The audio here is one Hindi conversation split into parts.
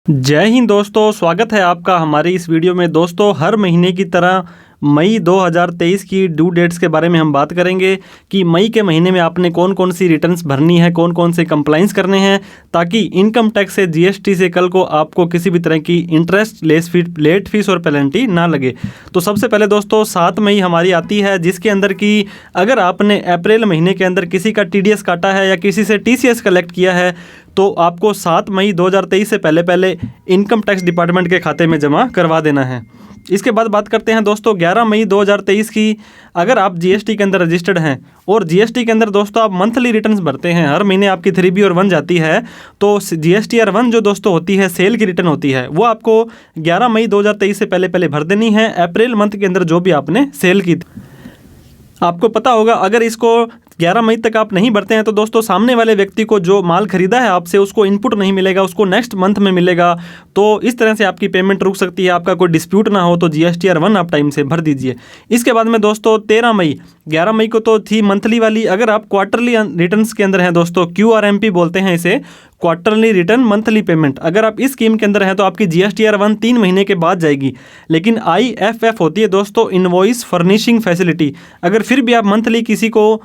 जय हिंद दोस्तों, स्वागत है आपका हमारी इस वीडियो में। दोस्तों, हर महीने की तरह मई 2023 की ड्यू डेट्स के बारे में हम बात करेंगे कि मई के महीने में आपने कौन कौन सी रिटर्न्स भरनी है, कौन कौन से कंप्लाइंस करने हैं, ताकि इनकम टैक्स से जीएसटी से कल को आपको किसी भी तरह की इंटरेस्ट लेट फीस और पेनल्टी ना लगे। तो सबसे पहले दोस्तों 7 मई हमारी आती है, जिसके अंदर कि अगर आपने अप्रैल महीने के अंदर किसी का टीडीएस काटा है या किसी से टीसीएस कलेक्ट किया है तो आपको 7 मई 2023 से पहले इनकम टैक्स डिपार्टमेंट के खाते में जमा करवा देना है। इसके बाद बात करते हैं दोस्तों 11 मई 2023 की। अगर आप जीएसटी के अंदर रजिस्टर्ड हैं और जीएसटी के अंदर दोस्तों आप मंथली रिटर्न्स भरते हैं, हर महीने आपकी 3B और 1 जाती है, तो GSTR 1 जो दोस्तों होती है, सेल की रिटर्न होती है, वो आपको 11 मई 2023 से पहले भर देनी है। अप्रैल मंथ के अंदर जो भी आपने सेल की, आपको पता होगा अगर इसको 11 मई तक आप नहीं भरते हैं तो दोस्तों सामने वाले व्यक्ति को जो माल खरीदा है आपसे उसको इनपुट नहीं मिलेगा, उसको नेक्स्ट मंथ में मिलेगा। तो इस तरह से आपकी पेमेंट रुक सकती है। आपका कोई डिस्प्यूट ना हो तो GSTR 1 आप टाइम से भर दीजिए। इसके बाद में दोस्तों 13 मई, 11 मई को तो थी मंथली वाली। अगर आप क्वार्टरली रिटर्न्स के अंदर हैं दोस्तों, QRMP बोलते हैं इसे, क्वार्टरली रिटर्न मंथली पेमेंट, अगर आप इस स्कीम के अंदर हैं तो आपकी GSTR 1 3 महीने के बाद जाएगी। लेकिन IFF होती है दोस्तों, इनवॉइस फर्निशिंग फैसिलिटी। अगर फिर भी आप मंथली किसी को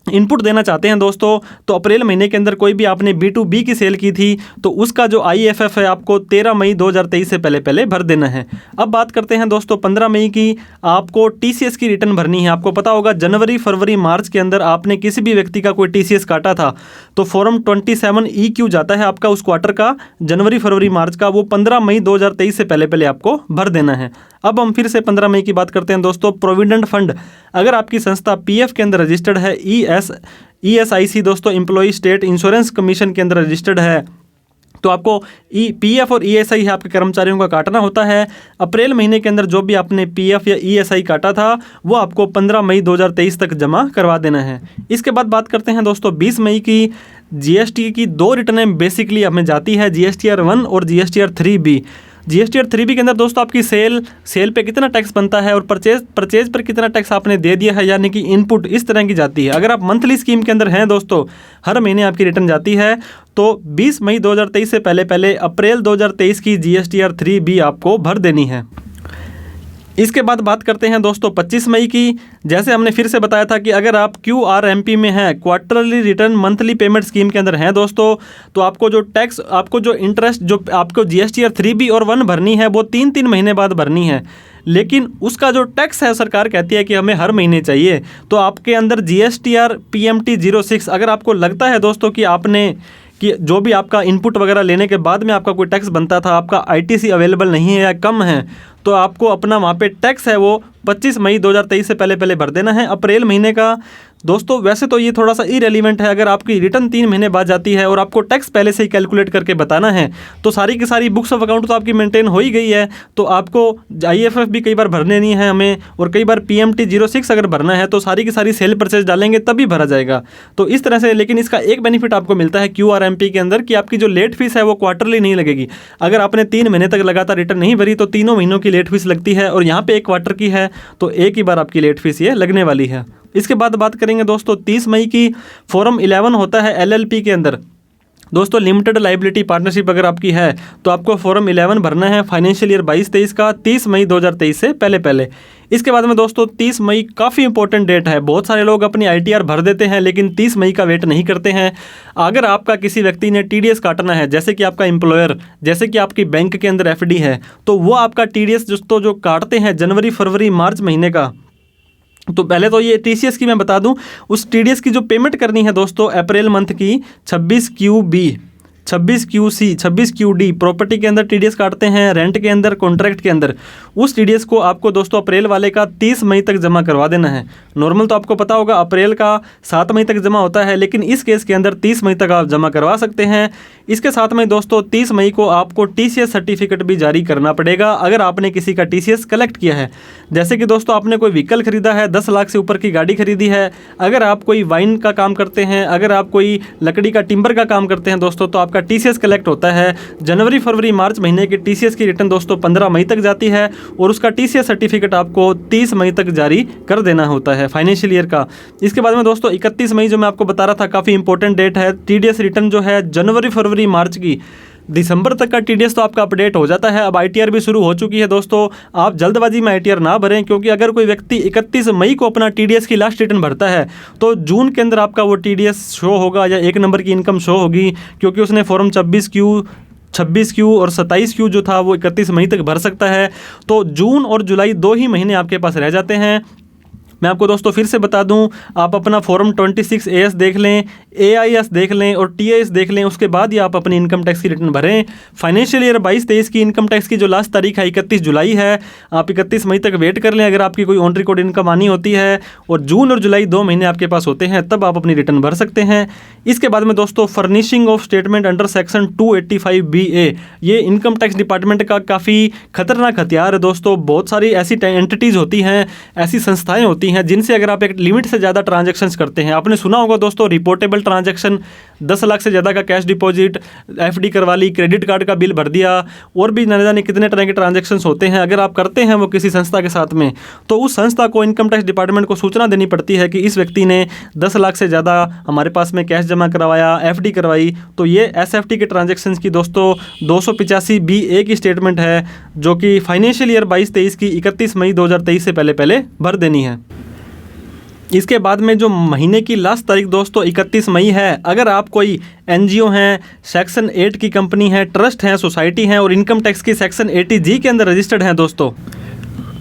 इनपुट देना चाहते हैं दोस्तों, तो अप्रैल महीने के अंदर कोई भी आपने B2B की सेल की थी तो उसका जो IFF है आपको 13 मई 2023 से पहले भर देना है। अब बात करते हैं दोस्तों 15 मई की। आपको TCS की रिटर्न भरनी है। आपको पता होगा जनवरी, फरवरी, मार्च के अंदर आपने किसी भी व्यक्ति का कोई TCS काटा था तो फॉर्म 27EQ जाता है आपका उस क्वार्टर का, जनवरी, फरवरी, मार्च का, वो 15 मई 2023 से पहले आपको भर देना है। अब हम फिर से 15 मई की बात करते हैं दोस्तों। प्रोविडेंट फंड, अगर आपकी संस्था PF के अंदर रजिस्टर्ड है, ESIC दोस्तों, एम्प्लॉई स्टेट इंश्योरेंस कमीशन के अंदर रजिस्टर्ड है, तो आपको PF और ESI आपके कर्मचारियों का काटना होता है। अप्रैल महीने के अंदर जो भी आपने PF या ESI काटा था वो आपको 15 मई 2023 तक जमा करवा देना है। इसके बाद बात करते हैं दोस्तों 20 मई की। GST की 2 रिटर्नें बेसिकली हमें जाती है, GSTR 1 और GSTR 3B। GSTR 3B के अंदर दोस्तों आपकी सेल पे कितना टैक्स बनता है और परचेज पर कितना टैक्स आपने दे दिया है, यानी कि इनपुट, इस तरह की जाती है। अगर आप मंथली स्कीम के अंदर हैं दोस्तों, हर महीने आपकी रिटर्न जाती है, तो 20 मई 2023 से पहले अप्रैल 2023 की GSTR 3B आपको भर देनी है। इसके बाद बात करते हैं दोस्तों 25 मई की। जैसे हमने फिर से बताया था कि अगर आप QRMP में हैं, quarterly return monthly payment scheme के अंदर हैं दोस्तों, तो आपको जो टैक्स, आपको जो इंटरेस्ट, जो आपको GSTR 3B और 1 भरनी है वो 3 महीने बाद भरनी है। लेकिन उसका जो टैक्स है सरकार कहती है कि हमें हर महीने चाहिए। तो आपके अंदर GSTR PMT 06, अगर आपको लगता है दोस्तों कि जो भी आपका इनपुट वगैरह लेने के बाद में आपका कोई टैक्स बनता था, आपका ITC अवेलेबल नहीं है या कम है, तो आपको अपना वहाँ पे टैक्स है वो 25 मई 2023 से पहले भर देना है। अप्रैल महीने का दोस्तों वैसे तो ये थोड़ा सा इरेलीवेंट है, अगर आपकी रिटर्न 3 महीने बाद जाती है और आपको टैक्स पहले से ही कैलकुलेट करके बताना है तो सारी की सारी बुक्स ऑफ अकाउंट तो आपकी मेंटेन हो ही गई है, तो आपको IFF भी कई बार भरने नहीं है हमें, और कई बार PMT 06 अगर भरना है तो सारी की सारी सेल परचेज डालेंगे तभी भरा जाएगा। तो इस तरह से, लेकिन इसका एक बेनिफिट आपको मिलता है QRMP के अंदर कि आपकी जो लेट फीस है वो क्वार्टरली नहीं लगेगी। अगर आपने 3 महीने तक लगातार रिटर्न नहीं भरी तो 3 महीनों की लेट फीस लगती है, और यहाँ पे एक क्वार्टर की है तो एक ही बार आपकी लेट फीस ये लगने वाली है। इसके बाद बात करेंगे दोस्तों 30 मई की। फॉर्म 11 होता है LLP के अंदर दोस्तों, लिमिटेड लाइबिलिटी पार्टनरशिप अगर आपकी है तो आपको फॉर्म 11 भरना है फाइनेंशियल ईयर 22-23 का, 30 मई 2023 से पहले। इसके बाद में दोस्तों 30 मई काफ़ी इंपॉर्टेंट डेट है। बहुत सारे लोग अपनी ITR भर देते हैं लेकिन 30 मई का वेट नहीं करते हैं। अगर आपका किसी व्यक्ति ने TDS काटना है, जैसे कि आपका एम्प्लॉयर, जैसे कि आपकी बैंक के अंदर FD है, तो वो आपका TDS दोस्तों जो काटते हैं जनवरी, फरवरी, मार्च महीने का, तो पहले तो ये TCS की मैं बता दूं, उस TDS की जो पेमेंट करनी है दोस्तों अप्रैल मंथ की 26QB, 26QC, 26QD, प्रॉपर्टी के अंदर TDS काटते हैं, रेंट के अंदर, कॉन्ट्रैक्ट के अंदर, उस TDS को आपको दोस्तों अप्रैल वाले का 30 मई तक जमा करवा देना है। नॉर्मल तो आपको पता होगा अप्रैल का 7 मई तक जमा होता है, लेकिन इस केस के अंदर 30 मई तक आप जमा करवा सकते हैं। इसके साथ में दोस्तों 30 मई को आपको TCS सर्टिफिकेट भी जारी करना पड़ेगा अगर आपने किसी का TCS कलेक्ट किया है। जैसे कि दोस्तों आपने कोई व्हीकल खरीदा है, 10 लाख से ऊपर की गाड़ी खरीदी है, अगर आप कोई वाइन का काम करते हैं, अगर आप कोई लकड़ी का टिम्बर का काम करते हैं दोस्तों, तो आपका TCS कलेक्ट होता है। जनवरी, फरवरी, मार्च महीने की TCS की रिटर्न दोस्तों 15 मई तक जाती है और उसका TCS सर्टिफिकेट आपको 30 मई तक जारी कर देना होता है फाइनेंशियल ईयर का। इसके बाद में दोस्तों 31 मई जो मैं आपको बता रहा था, काफ़ी इंपॉर्टेंट डेट है। TDS रिटर्न जो है जनवरी, फरवरी, मार्च की दिसंबर तक का टीडीएस तो आपका अपडेट हो जाता है। अब आईटीआर भी शुरू हो चुकी है दोस्तों। आप जल्दबाजी में आईटीआर ना भरें, क्योंकि अगर कोई व्यक्ति 31 मई को अपना टीडीएस की लास्ट रिटर्न भरता है तो जून के अंदर आपका वो टीडीएस शो होगा या 1 नंबर की इनकम शो होगी, क्योंकि उसने फॉर्म 26Q और 27Q जो था वो 31 मई तक भर सकता है। तो जून और जुलाई 2 ही महीने आपके पास रह जाते हैं। मैं आपको दोस्तों फिर से बता दूं, आप अपना फॉर्म 26AS देख लें, AIS देख लें और TIS देख लें, उसके बाद ही आप अपनी इनकम टैक्स की रिटर्न भरें। फाइनेंशियल ईयर 22-23 की इनकम टैक्स की जो लास्ट तारीख है 31 जुलाई है। आप 31 मई तक वेट कर लें अगर आपकी कोई ऑन रिकॉर्ड इनकम आनी होती है, और जून और जुलाई 2 महीने आपके पास होते हैं, तब आप अपनी रिटर्न भर सकते हैं। इसके बाद में दोस्तों furnishing of statement under section 285BA, ये इनकम टैक्स डिपार्टमेंट का काफ़ी खतरनाक हथियार है दोस्तों। बहुत सारी ऐसी एंटिटीज़ होती हैं, ऐसी संस्थाएँ होती हैं जिनसे अगर आप एक लिमिट से ज़्यादा ट्रांजैक्शंस करते हैं, आपने सुना होगा दोस्तों रिपोर्टेबल ट्रांजैक्शन, 10 लाख से ज़्यादा का कैश डिपॉजिट, FD करवा ली, क्रेडिट कार्ड का बिल भर दिया, और भी न जाने कितने तरह के ट्रांजैक्शंस होते हैं। अगर आप करते हैं वो किसी संस्था के साथ में, तो उस संस्था को इनकम टैक्स डिपार्टमेंट को सूचना देनी पड़ती है कि इस व्यक्ति ने 10 लाख से ज़्यादा हमारे पास में कैश जमा करवाया, FD करवाई। तो ये SFT के ट्रांजैक्शंस की दोस्तों 285BA की स्टेटमेंट है, जो कि फाइनेंशियल ईयर 22-23 की 31 मई 2023 से पहले भर देनी है। इसके बाद में जो महीने की लास्ट तारीख दोस्तों 31 मई है। अगर आप कोई NGO हैं, सेक्शन 8 की कंपनी है, ट्रस्ट हैं, सोसाइटी हैं और इनकम टैक्स की सेक्शन 80G के अंदर रजिस्टर्ड हैं दोस्तों,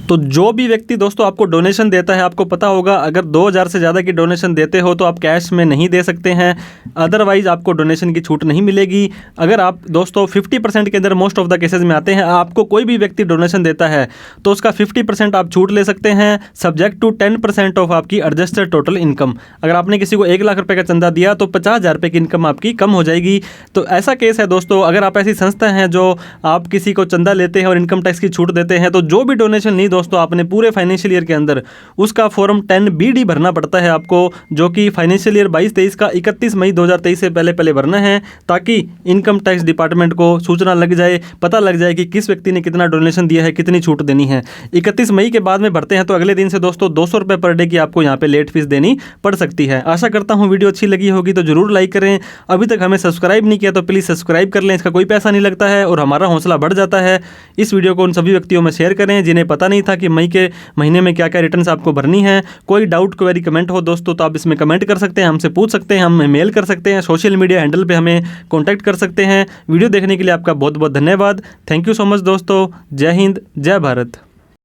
तो जो भी व्यक्ति दोस्तों आपको डोनेशन देता है, आपको पता होगा अगर 2000 से ज़्यादा की डोनेशन देते हो तो आप कैश में नहीं दे सकते हैं, अदरवाइज़ आपको डोनेशन की छूट नहीं मिलेगी। अगर आप दोस्तों 50% के अंदर मोस्ट ऑफ द केसेस में आते हैं, आपको कोई भी व्यक्ति डोनेशन देता है तो उसका 50% आप छूट ले सकते हैं, सब्जेक्ट टू 10% ऑफ आपकी एडजस्टेड टोटल इनकम। अगर आपने किसी को 1 लाख रुपये का चंदा दिया तो 50,000 रुपये की इनकम आपकी कम हो जाएगी। तो ऐसा केस है दोस्तों। अगर आप ऐसी संस्था हैं जो आप किसी को चंदा लेते हैं और इनकम टैक्स की छूट देते हैं, तो जो भी डोनेशन नहीं दोस्तों आपने पूरे फाइनेंशियल ईयर के अंदर, उसका फॉर्म 10BD भरना पड़ता है आपको, जो कि फाइनेंशियल ईयर 22-23 का 31 मई 2023 से पहले भरना है, ताकि इनकम टैक्स डिपार्टमेंट को सूचना लग जाए, पता लग जाए कि किस व्यक्ति ने कितना डोनेशन दिया है, कितनी छूट देनी है। 31 मई के बाद में भरते हैं तो अगले दिन से दोस्तों 200 रुपये पर डे की आपको यहाँ पे लेट फीस देनी पड़ सकती है। आशा करता हूँ वीडियो अच्छी लगी होगी तो जरूर लाइक करें। अभी तक हमें सब्सक्राइब नहीं किया तो प्लीज़ सब्सक्राइब कर लें, इसका कोई पैसा नहीं लगता है और हमारा हौसला बढ़ जाता है। इस वीडियो को उन सभी व्यक्तियों में शेयर करें जिन्हें पता नहीं था कि मई के महीने में क्या क्या रिटर्न्स आपको भरनी है। कोई डाउट क्वेरी कमेंट हो दोस्तों तो आप इसमें कमेंट कर सकते हैं, हमसे पूछ सकते हैं, हमें मेल कर सकते हैं, सोशल मीडिया हैंडल पे हमें कॉन्टैक्ट कर सकते हैं। वीडियो देखने के लिए आपका बहुत बहुत धन्यवाद। थैंक यू सो मच दोस्तों। जय हिंद, जय भारत।